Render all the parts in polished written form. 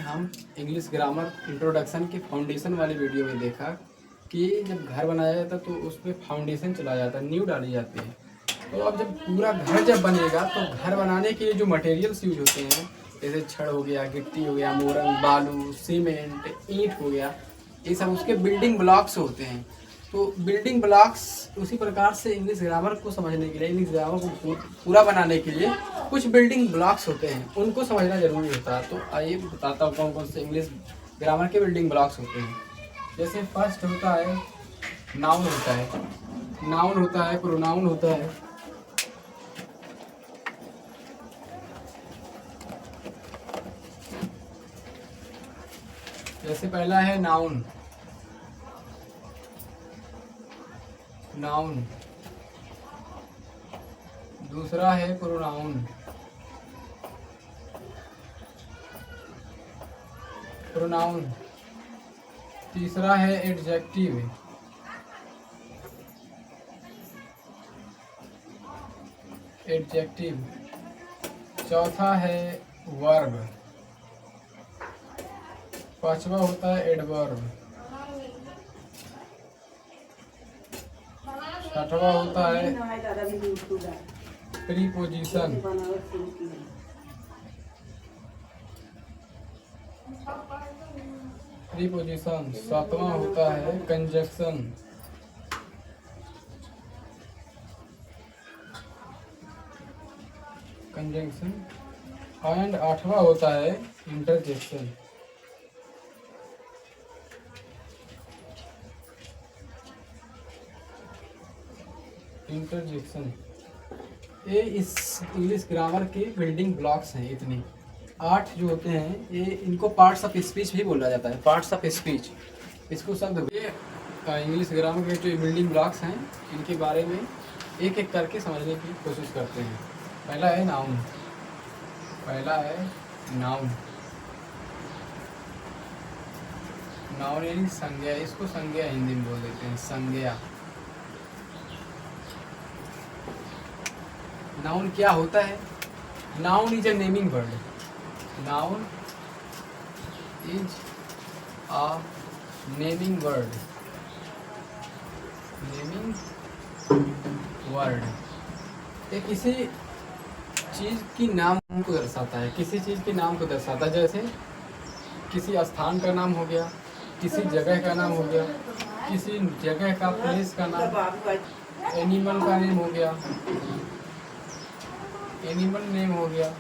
हम English grammar introduction के foundation वाले वीडियो में देखा कि जब घर बनाया जाता तो उसमें फाउंडेशन चला जाता है, नींव डाली जाती है। तो अब जब पूरा घर जब बनेगा तो घर बनाने के लिए जो मटेरियल्स यूज होते हैं, जैसे छड़ हो गया, गिट्टी हो गया, मोरंग, बालू, सीमेंट, ईंट हो गया, ये सब उसके बिल्डिंग ब्लॉक्स होते हैं। तो बिल्डिंग ब्लॉक्स उसी प्रकार से इंग्लिश ग्रामर को समझने के लिए, इंग्लिश ग्रामर को पूरा बनाने के लिए कुछ बिल्डिंग ब्लॉक्स होते हैं, उनको समझना जरूरी होता है। तो आइए बताता हूँ कौन कौन से इंग्लिश ग्रामर के बिल्डिंग ब्लॉक्स होते हैं। जैसे फर्स्ट होता है नाउन होता है, नाउन होता है, प्रोनाउन होता है, जैसे पहला है नाउन, नाउन। दूसरा है प्रोनाउन, प्रोनाउन। तीसरा है एडजेक्टिव, एडजेक्टिव। चौथा है वर्ब। पांचवा होता है एडवर्ब। छठवा होता है प्रीपोजिशन। प्रीपोजिशन। सातवां होता है कंजक्शन। कंजंक्शन। एंड आठवां होता है इंटरजेक्शन। इंटरजेक्शन। ये इस इंग्लिश ग्रामर के बिल्डिंग ब्लॉक्स हैं। इतने 8 जो होते हैं, ये इनको पार्ट्स ऑफ स्पीच भी बोला जाता है, पार्ट्स ऑफ स्पीच। इसको शब्द ये इंग्लिश ग्रामर के जो बिल्डिंग ब्लॉक्स हैं, इनके बारे में एक एक करके समझने की कोशिश करते हैं। पहला है नाउन, पहला है नाउन। नाउन यानी संज्ञा, इसको संज्ञा हिंदी में बोल देते हैं, संज्ञा। नाउन क्या होता है? Noun is a naming word. Noun is a naming word, naming word. ये किसी चीज की नाम को दर्शाता है, किसी चीज के नाम को दर्शाता है। जैसे किसी स्थान का नाम हो गया, किसी जगह का नाम हो गया, किसी जगह का, प्लेस का नाम, एनिमल का नेम हो गया, एनिमल नेम हो गया,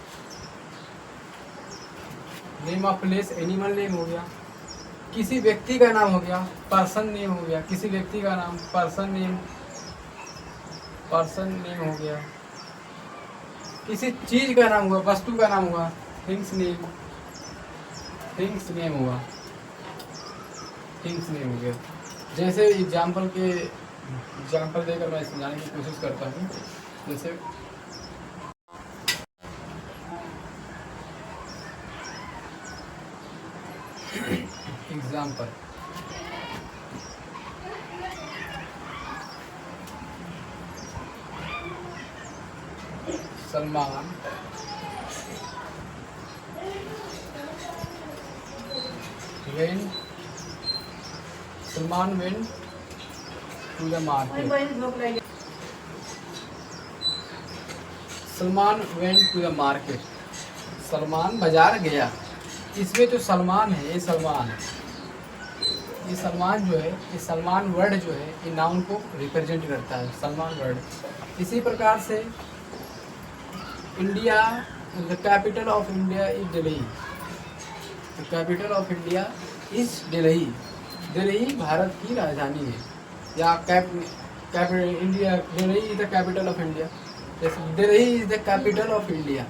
name of place, animal name हो गया। किसी व्यक्ति का नाम हो गया, पर्सन नेम हो गया, किसी व्यक्ति का नाम, पर्सन नेम, पर्सन नेम हो गया। किसी चीज का नाम हुआ, वस्तु का नाम हुआ, थिंग्स नेम, थिंग्स नेम हुआ, थिंग्स नेम हो गया। जैसे एग्जाम्पल देकर मैं समझाने की कोशिश करता हूँ। जैसे example, Salman went to the market. Salman went to the market. Salman बाजार गया। इसमें जो सलमान है, ये सलमान है, ये सलमान जो है, ये सलमान वर्ड जो है, ये नाउन को रिप्रेजेंट करता है, सलमान वर्ड। इसी प्रकार से India, the capital of India is Delhi. The capital of India is Delhi. Delhi Bharat की राजधानी है। या India, Delhi is the capital of India. जैसे Delhi is the capital of India,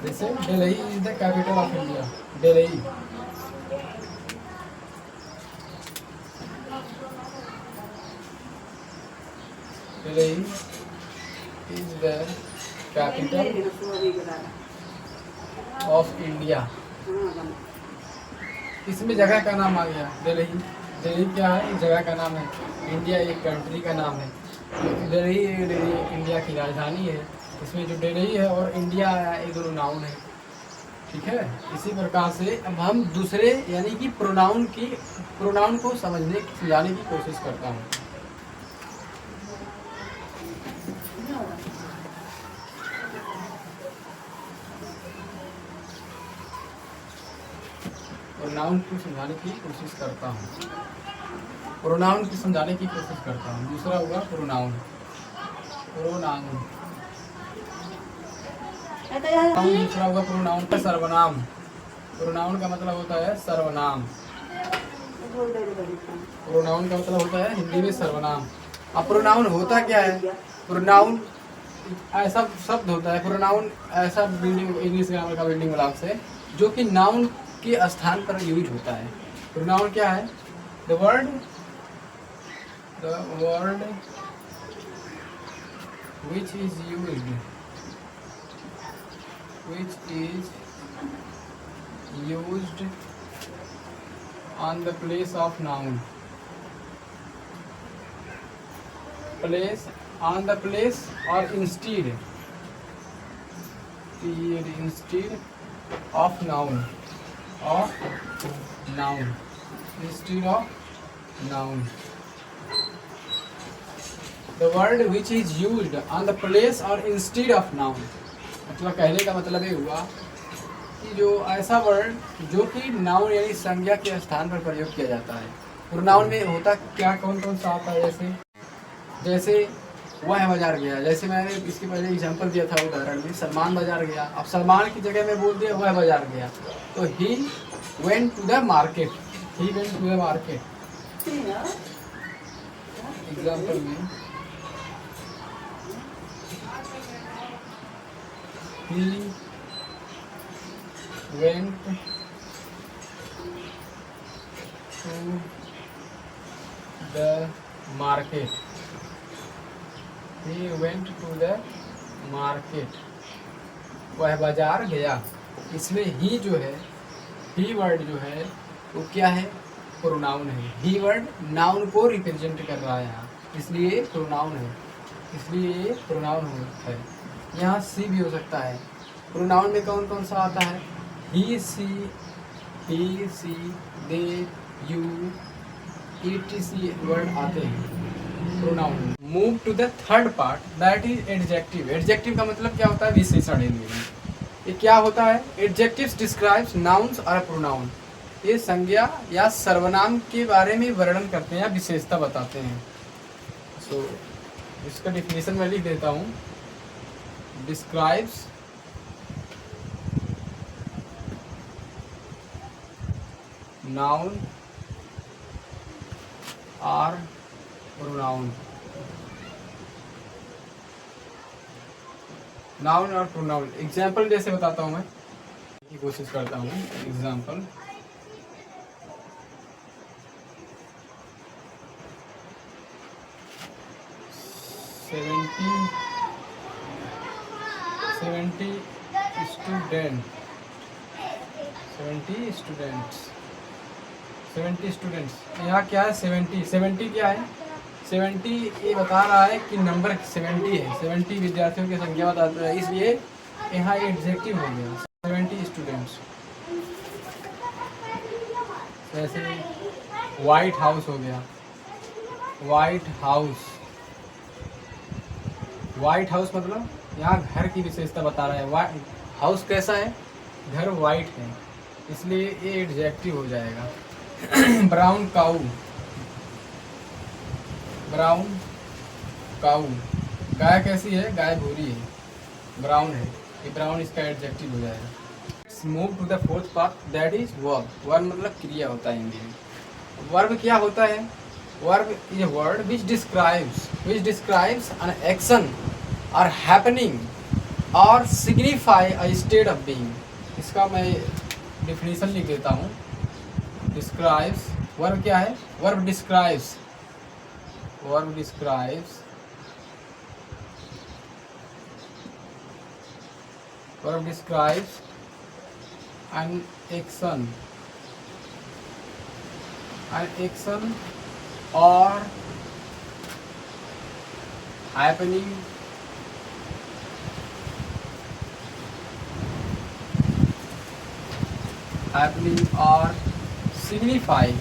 जैसे Delhi is the capital of India, Delhi. Delhi is the capital of India. इसमें जगह का नाम आ गया दिल्ली। दिल्ली क्या है? जगह का नाम है। इंडिया एक कंट्री का नाम है। दिल्ली इंडिया की राजधानी है। इसमें जो दिल्ली है और इंडिया आया, ये दोनों नाउन है। ठीक है। इसी प्रकार से अब हम दूसरे यानी कि प्रोनाउन को समझाने की कोशिश करता हूँ। प्रोनाउन को समझाने की कोशिश करता हूँ। दूसरा होगा प्रोनाउन। दूसरा होगा प्रोनाउन का सर्वनाम। प्रोनाउन का मतलब होता है सर्वनाम। प्रोनाउन का मतलब होता है हिंदी में सर्वनाम। अब प्रोनाउन होता क्या है? प्रोनाउन ऐसा शब्द होता है, प्रोनाउन ऐसा बिल्डिंग, इंग्लिश ग्रामर का बिल्डिंग ब्लॉक्स है जो कि नाउन के स्थान पर यूज होता है। प्रोनाउन क्या है? The word which is used on the place of noun. On the place or instead of noun. Instead of noun. The word which is used on the place or instead of noun. मतलब कहने का मतलब ये हुआ कि जो ऐसा word जो कि नाउन यानी संज्ञा के स्थान पर प्रयोग किया जाता है। प्रोनाउन में होता क्या, कौन कौन सा आता है? जैसे वह बाजार गया, जैसे मैंने इसके पहले एग्जांपल दिया था उदाहरण में, सलमान बाजार गया। अब सलमान की जगह में बोल दिया वह बाजार गया, तो he went to the market. Example में he went to the market. वह बाजार गया। इसमें ही जो है, ही वर्ड जो है वो क्या है? प्रोनाउन है। ही वर्ड नाउन को रिप्रेजेंट कर रहा है यहाँ, इसलिए प्रोनाउन है। यहाँ सी भी हो सकता है। प्रोनाउन में कौन कौन सा आता है? He, she, they, you, etc word आते हैं pronoun. Move to the third part, that is adjective. Adjective का मतलब क्या होता है? विशेषण। ये क्या होता है? एडजेक्टिव्स डिस्क्राइब्स नाउन्स और प्रोनाउन। ये संज्ञा या सर्वनाम के बारे में वर्णन करते हैं या विशेषता बताते हैं। इसका डिफिनेशन मैं लिख देता हूँ। डिस्क्राइब्स नाउन और प्रोनाउन। नाउन और प्रोनाउन एग्जाम्पल जैसे बताता हूँ मैं, की कोशिश करता हूँ। Example, seventy students. यहाँ क्या है? 70 क्या है? 70 ये बता रहा है कि नंबर 70 है। 70 विद्यार्थियों की संख्या बताता है, इसलिए यहाँ एडजेक्टिव हो गया 70 स्टूडेंट्स। जैसे वाइट हाउस हो गया। वाइट हाउस मतलब यहाँ घर की विशेषता बता रहा है। हाउस कैसा है? घर वाइट है, इसलिए ये एडजेक्टिव हो जाएगा। ब्राउन काऊ, गाय कैसी है? गाय भूरी है, ब्राउन है, ये ब्राउन इसका एडजेक्टिव हो जाएगा। Move to the fourth part, that is verb. Verb मतलब क्रिया होता है हिंदी में। वर्ब क्या होता है? Verb is a word which describes an action or happening or signify a state of being। इसका मैं डिफिनीशन लिख देता हूँ। डिस्क्राइब्स, वर्ब क्या है? Verb describes an action or happening happening और signify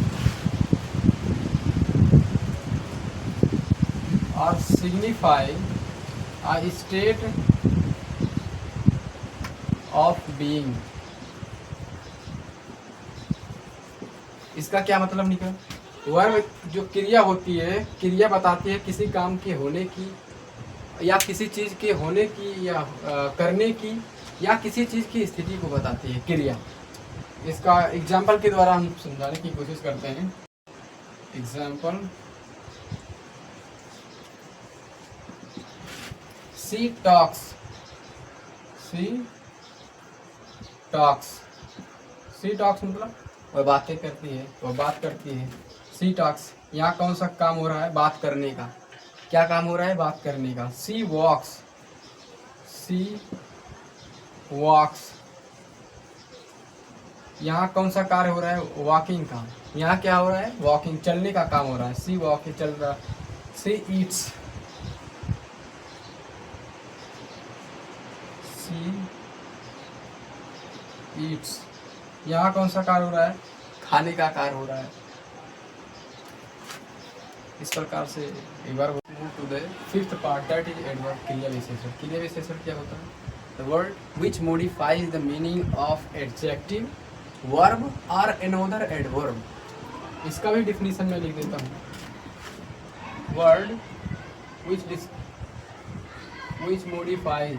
a state of being। इसका क्या मतलब निकला? वर्ब जो क्रिया होती है, क्रिया बताती है किसी काम के होने की या किसी चीज़ के होने की या करने की या किसी चीज़ की स्थिति को बताती है क्रिया। इसका एग्जाम्पल के द्वारा हम समझाने की कोशिश करते हैं। एग्जाम्पल, सी टॉक्स मतलब वह बातें करती है, वह बात करती है। सी टॉक्स, यहाँ कौन सा काम हो रहा है? बात करने का। क्या काम हो रहा है? बात करने का। सी वॉक्स, यहाँ कौन सा कार्य हो रहा है? वॉकिंग का। यहाँ क्या हो रहा है? वॉकिंग, चलने का काम हो रहा है। सी वॉकिंग, चल रहा। सी ईट्स, यहाँ कौन सा कार्य हो रहा है? खाने का कार्य हो रहा है। इस प्रकार से एक बार move to the fifth part, that is adverb, क्रिया विशेषण। क्रिया विशेषण क्या होता है? The word which modifies the meaning of adjective, verb और अनदर एडवर्ब। इसका भी डिफिनीशन में लिख देता हूँ। वर्ड विच मॉडिफाइज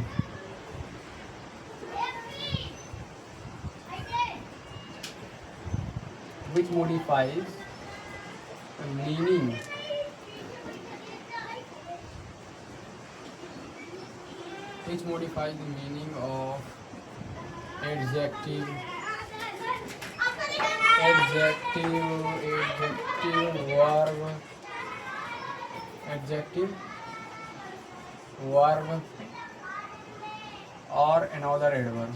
the meaning of adjective, verb or another adverb।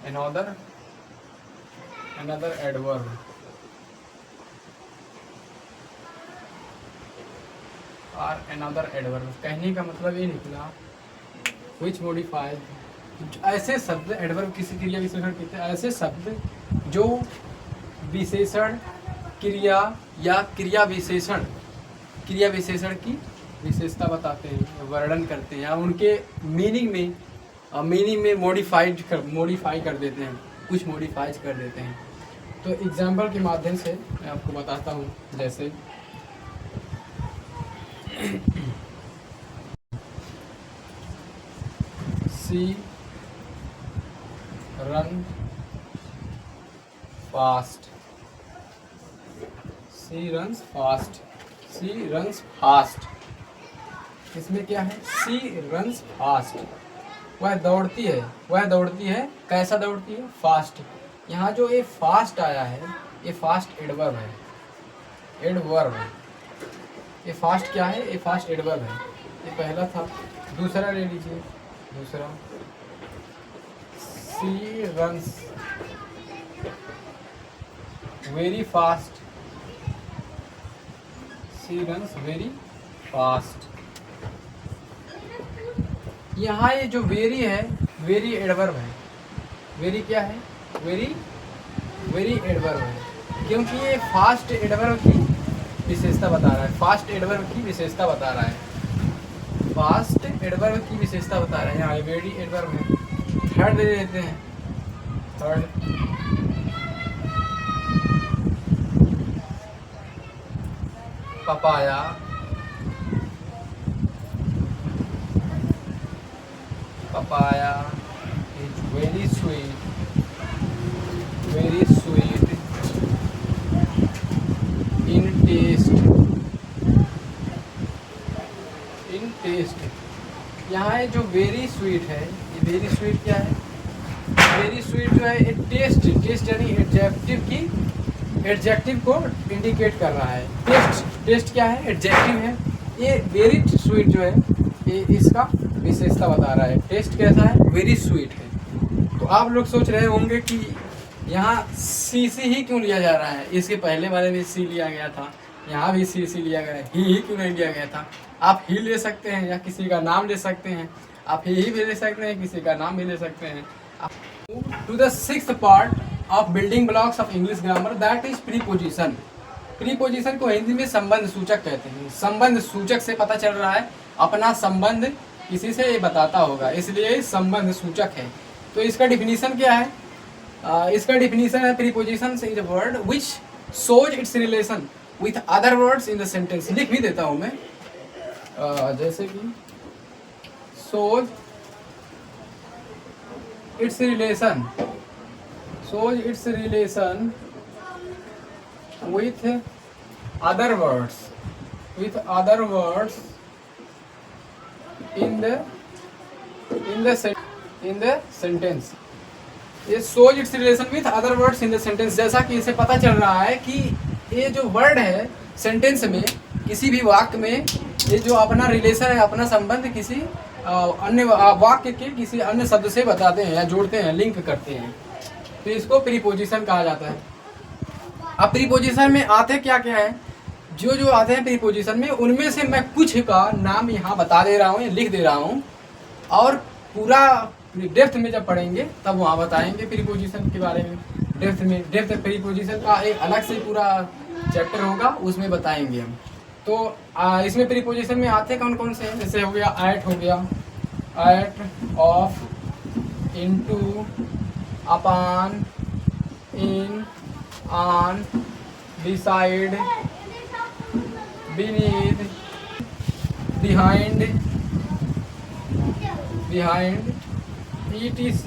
another adverb। और another adverb कहने का मतलब ये निकला which modifies, ऐसे शब्द, एडवर्ब किसी क्रिया विशेषण कहते हैं, ऐसे शब्द जो विशेषण क्रिया या क्रिया विशेषण की विशेषता बताते हैं, वर्णन करते हैं या उनके मीनिंग में मॉडिफाई कर देते हैं, कुछ मॉडिफाइज कर देते हैं। तो एग्जाम्पल के माध्यम से मैं आपको बताता हूँ। जैसे सी रन फास्ट, सी रन्स फास्ट। इसमें क्या है? सी रन्स फास्ट, वह दौड़ती है। कैसा दौड़ती है? फास्ट। यहाँ जो ये फास्ट आया है, ये फास्ट एडवर्ब है। ये फास्ट क्या है? ये फास्ट एडवर्ब है। ये पहला था। दूसरा ले लीजिए, दूसरा सी रन्स वेरी फास्ट, यहाँ ये जो वेरी है, वेरी एडवर्ब है। वेरी क्या है? वेरी एडवर्ब है, क्योंकि ये फास्ट एडवर्ब की विशेषता बता रहा है। फास्ट एडवर्ब की विशेषता बता रहा है। यहाँ वेरी एडवर्ब है। थर्ड ले लेते हैं। Third papaya, is very sweet in taste। यहाँ ये जो वेरी स्वीट है, ये वेरी स्वीट क्या है? वेरी स्वीट जो है टेस्ट यानी एडजेक्टिव को इंडिकेट कर रहा है। टेस्ट क्या है? एडजेक्टिव है। ये वेरी स्वीट जो है ये इसका विशेषता बता रहा है। टेस्ट कैसा है? वेरी स्वीट है। तो आप लोग सोच रहे होंगे कि यहाँ सी ही क्यों लिया जा रहा है? इसके पहले वाले में सी लिया गया था, यहाँ भी सी लिया गया है, ही क्यों नहीं लिया गया था? आप ही ले सकते हैं या किसी का नाम ले सकते हैं। आप यही भी ले सकते हैं, किसी का नाम भी ले सकते हैं। To the sixth part of building blocks of English grammar, that is preposition. Preposition को हिंदी में संबंध सूचक कहते हैं। संबंध सूचक से पता चल रहा है अपना संबंध किसी से ये बताता होगा, इसलिए संबंध सूचक है। तो इसका डिफिनीशन क्या है? इसका डिफिनीशन है preposition is a word which shows it's relation with other words in the sentence. लिख भी देता हूँ मैं, जैसे कि shows it's relation, shows it's relation with other words, with other words in the sentence। ये shows its relation with other words in the sentence, जैसा कि इसे पता चल रहा है कि ये जो वर्ड है सेंटेंस में, किसी भी वाक्य में, ये जो अपना रिलेशन है, अपना संबंध किसी अन्य वाक्य के किसी अन्य शब्द से बताते हैं या जोड़ते हैं, लिंक करते हैं, तो इसको प्रीपोजिशन कहा जाता है। अब प्रीपोजिशन में आते क्या क्या है? जो जो आते हैं प्रीपोजिशन में, उनमें से मैं कुछ का नाम यहाँ बता दे रहा हूँ, लिख दे रहा हूँ, और पूरा डेप्थ में जब पढ़ेंगे तब वहाँ बताएंगे प्रीपोजिशन के बारे में। डेप्थ में, डेप्थ प्रीपोजिशन का एक अलग से पूरा चैप्टर होगा, उसमें बताएंगे हम। तो इसमें प्रीपोजिशन में आते कौन कौन से हैं? जैसे हो गया एट, हो गया at, of, into, upon, in, on, beside, beneath, behind, etc।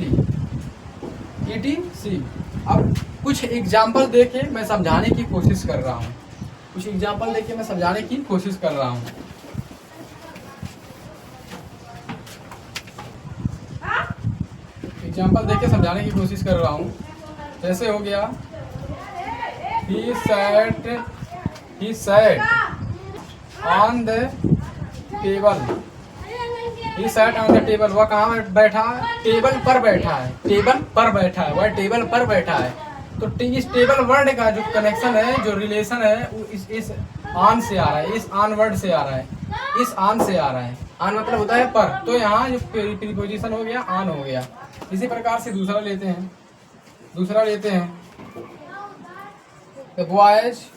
अब कुछ एग्जाम्पल देके मैं समझाने की कोशिश कर रहा हूँ, कुछ एग्जाम्पल देके मैं समझाने की कोशिश कर रहा हूँ। एग्जाम्पल देके समझाने की कोशिश कर रहा हूँ। जैसे हो गया He sat on the table। He sat on the table, वह कहाँ बैठा? टेबल पर बैठा है, टेबल पर बैठा है, वह टेबल पर बैठा है। तो इस टेबल वर्ड का जो कनेक्शन है, जो रिलेशन है, वो इस ऑन से आ रहा है, इस ऑन वर्ड से आ रहा है, इस ऑन से आ रहा है। ऑन मतलब होता है पर, तो यहाँ जो प्रीपोजिशन हो गया ऑन हो गया। इसी प्रकार से दूसरा लेते हैं, The boys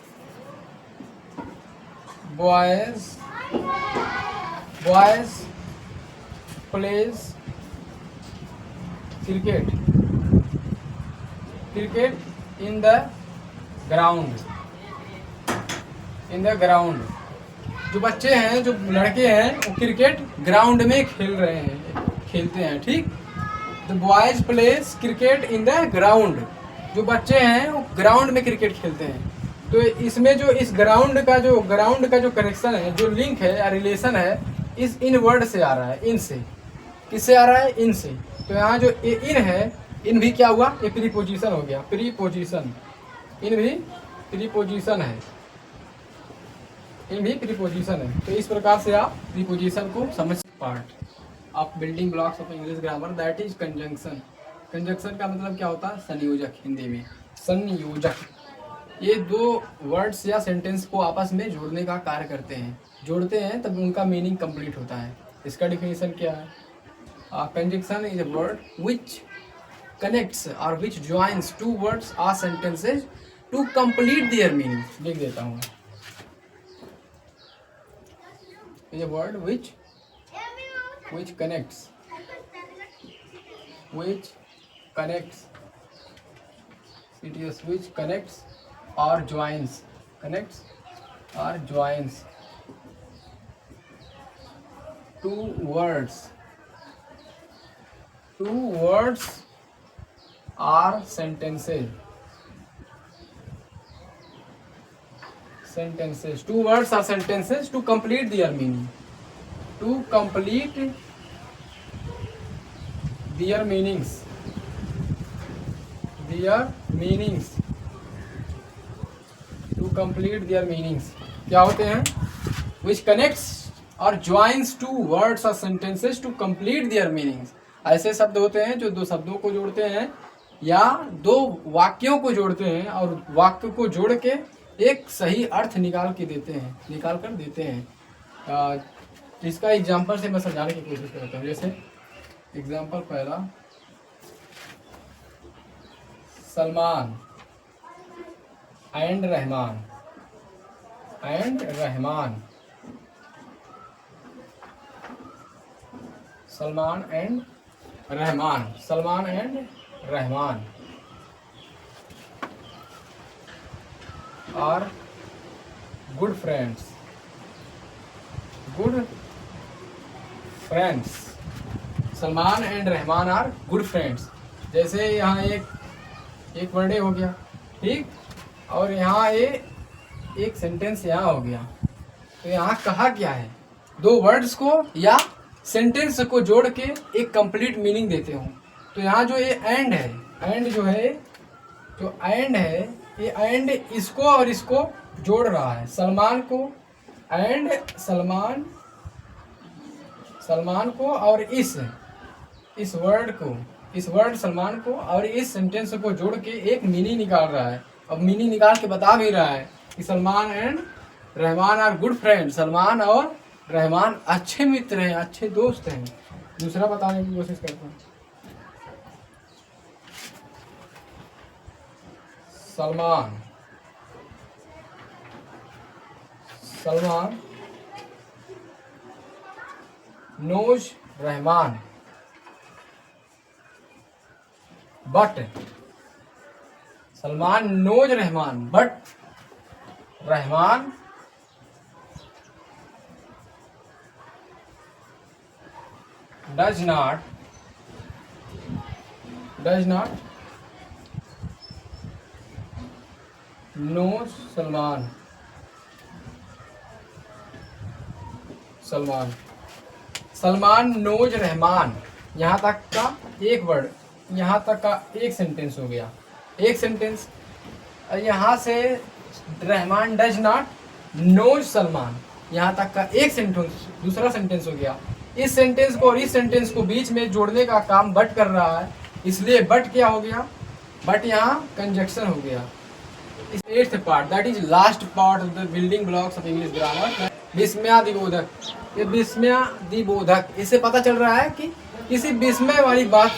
plays cricket in the ground। जो बच्चे हैं, जो लड़के हैं, वो क्रिकेट ग्राउंड में खेलते हैं, ठीक। The boys plays cricket in the ground। जो बच्चे हैं वो ग्राउंड में क्रिकेट खेलते हैं। तो इसमें जो इस ग्राउंड का जो कनेक्शन है, जो लिंक है या रिलेशन है, इन वर्ड से आ रहा है, इन से। किससे आ रहा है? इन से। तो यहाँ जो इन है, इन भी क्या हुआ? ये प्रीपोजिशन हो गया, प्रीपोजिशन। इन भी प्रीपोजिशन है, इन भी प्रीपोजिशन है। तो इस प्रकार से आप प्रीपोजिशन को समझ। Part of building blocks of English grammar, that is conjunction. Conjunction का मतलब क्या होता है? संयोजक। हिंदी में संयोजक। ये दो वर्ड्स या सेंटेंस को आपस में जोड़ने का कार्य करते हैं, जोड़ते हैं तब उनका मीनिंग कंप्लीट होता है। इसका डिफिनेशन क्या है? Conjunction is a word which connects or which joins two words or sentences to complete their meaning. लिख देता हूँ, is a word which connects or joins two words or sentences, two words or sentences to complete their meaning, to complete their meanings, to complete their meanings। क्या होते हैं? which connects or joins two words or sentences to complete their meanings। ऐसे शब्द होते हैं जो दो शब्दों को जोड़ते हैं या दो वाक्यों को जोड़ते हैं और वाक्य को जोड़ के एक सही अर्थ निकाल कर देते हैं। इसका एग्जाम्पल से मैं समझाने की कोशिश करता हूँ। जैसे एग्जाम्पल पहला, Salman and Rahman, and Rahman, Salman and Rahman, Salman and Rahman are good friends, good friends, Salman and Rahman are good friends. जैसे यहाँ एक वर्ड हो गया, ठीक, और यहाँ एक सेंटेंस यहाँ हो गया। तो यहाँ कहा क्या है, दो वर्ड्स को या सेंटेंस को जोड़ के एक कंप्लीट मीनिंग देते हो। तो यहाँ जो ये एंड है, एंड जो है, जो एंड है, ये एंड इसको और इसको जोड़ रहा है, सलमान को एंड सलमान को और इस वर्ड को, इस वर्ड सलमान को और इस सेंटेंस को जोड़ के एक मीनिंग निकाल रहा है। अब मीनिंग निकाल के बता भी रहा है कि Salman and Rahman are good friend, Salman और रहमान अच्छे मित्र हैं, अच्छे दोस्त हैं। दूसरा बताने की कोशिश करता हूँ, Salman knows Rahman but, Salman knows Rahman but Rahman does not know Salman knows Rahman. यहाँ तक का एक वर्ड, यहाँ तक का एक सेंटेंस हो गया, एक सेंटेंस। यहाँ से Rahman does not knows Salman, यहाँ तक का एक सेंटेंस, दूसरा सेंटेंस हो गया। इस सेंटेंस को और इस सेंटेंस को बीच में जोड़ने का काम बट कर रहा है, इसलिए बट क्या हो गया, बट यहाँ कंजक्शन हो गया। इस 8th part, that is last part of the building blocks of English grammar, विस्मयादिबोधक। ये विस्मयादिबोधक, इससे पता चल रहा है कि किसी विस्मय वाली बात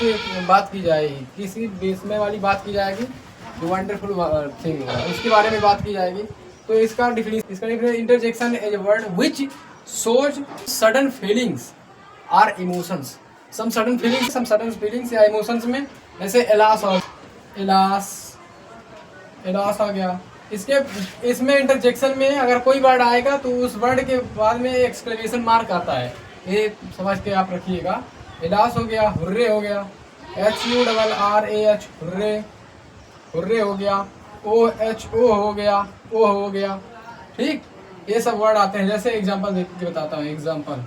की जाएगी, किसी विस्मय वाली बात की जाएगी, वंडरफुल थिंग, उसके बारे में बात की जाएगी। तो इसका definition, interjection is a word which shows sudden feelings or emotions, some sudden feelings या emotions में, जैसे एलास आ गया। इसमें इंटरजेक्शन में अगर कोई वर्ड आएगा तो उस वर्ड के बाद में एक्सक्लेमेशन मार्क आता है, ये समझ के आप रखिएगा। एलास हो गया, हुर्रे हो गया, HURRAH हुर्रे, हुर्रे हो गया, OHO हो गया, ओ हो गया, ठीक, ये सब वर्ड आते हैं। जैसे एग्जांपल देख के बताता हूँ, example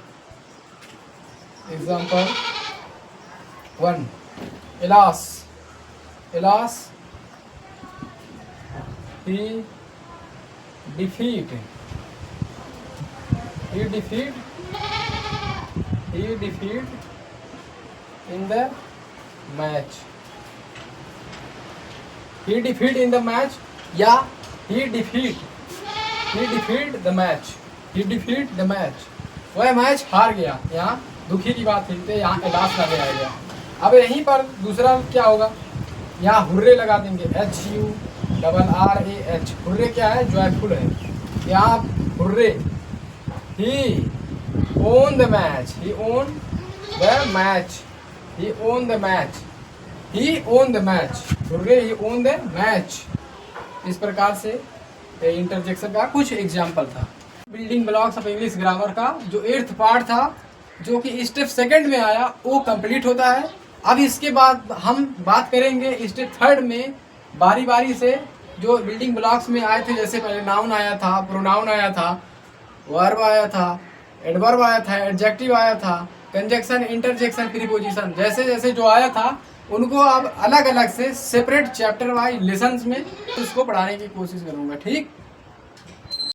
1, alas he defeat in the match, he defeat in the match या he defeat the match, वह मैच हार गया। यहाँ दुखी की बात थी तो यहाँ एलास लगे आएगा। अब यहीं पर दूसरा क्या होगा, यहाँ हुर्रे लगा देंगे, HURRAH, हुर्रे क्या है, जॉयफुल है। यहाँ hurray, he won the match, he won the match, hurray he won the match। इस प्रकार से इंटरजेक्शन का कुछ एग्जाम्पल था। Building blocks of English grammar का जो 8th पार्ट था, जो कि स्टेप 2nd में आया, वो कंप्लीट होता है। अब इसके बाद हम बात करेंगे स्टेप 3rd में, बारी बारी से जो बिल्डिंग ब्लॉक्स में आए थे। जैसे पहले नाउन आया था, प्रोनाउन आया था, वर्ब आया था, एडवर्ब आया था, एडजेक्टिव आया था, कंजक्शन, इंटरजेक्शन, प्रीपोजिशन, जैसे जैसे जो आया था उनको अब अलग अलग से सेपरेट चैप्टर वाइज लेसन्स में उसको पढ़ाने की कोशिश करूँगा, ठीक।